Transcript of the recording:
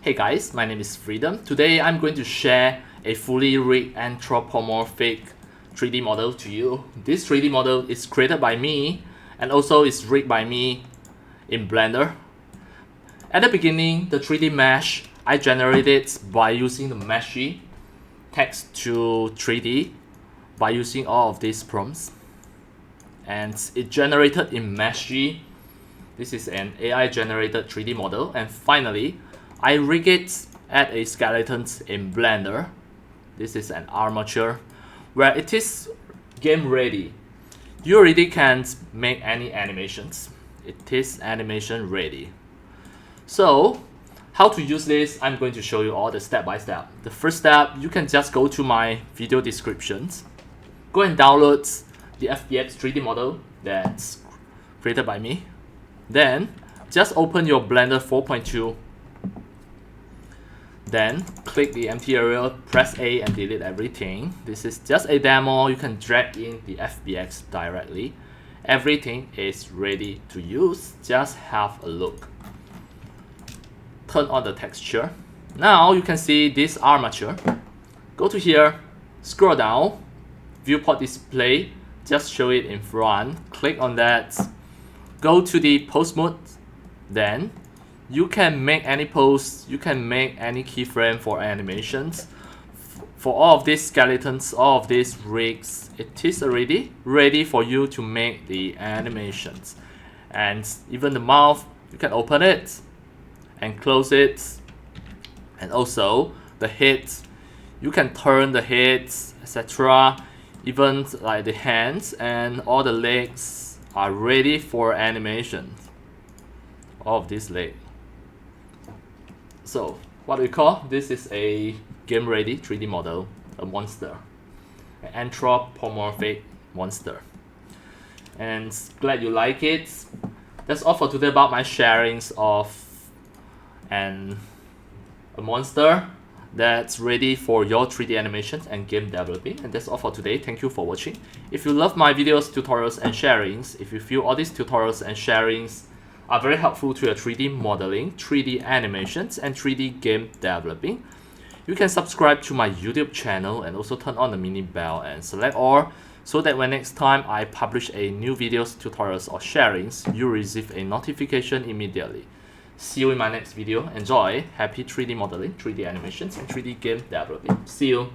Hey guys, my name is Freedom. Today I'm going to share a fully rigged anthropomorphic 3D model to you. This 3D model is created by me and also is rigged by me in Blender. At the beginning, the 3D mesh I generated by using the meshy text to 3D by using all of these prompts. And it generated in meshy. This is an AI generated 3D model. And finally, I rig it at a skeleton in Blender. This is an armature where it is game ready. You already can't make any animations. It is animation ready. So how to use this, I'm going to show you all the step by step. The first step, you can just go to my video descriptions. Go and download the FBX 3D model that's created by me. Then just open your Blender 4.2. Then click the empty area, press A and delete everything. This is just a demo. You can drag in the FBX directly. Everything is ready to use. Just have a look. Turn on the texture. Now you can see this armature. Go to here, scroll down, viewport display, just show it in front. Click on that. Go to the pose mode. Then you can make any pose, you can make any keyframe for animations. For all of these skeletons, all of these rigs, it is already ready for you to make the animations. And even the mouth, you can open it and close it. And also the head, you can turn the heads, etc. Even like the hands and all the legs are ready for animation. All of these legs. So what we call this is a game ready 3D model, a monster, an anthropomorphic monster. And glad you like it. That's all for today about my sharings of a monster that's ready for your 3D animations and game developing. And that's all for today. Thank you for watching. If you love my videos, tutorials and sharings, if you feel all these tutorials and sharings are very helpful to your 3D modeling, 3D animations, and 3D game developing, you can subscribe to my YouTube channel and also turn on the mini bell and select all so that when next time I publish a new videos, tutorials, or sharings, you receive a notification immediately. See you in my next video. Enjoy. Happy 3D modeling, 3D animations, and 3D game developing. See you.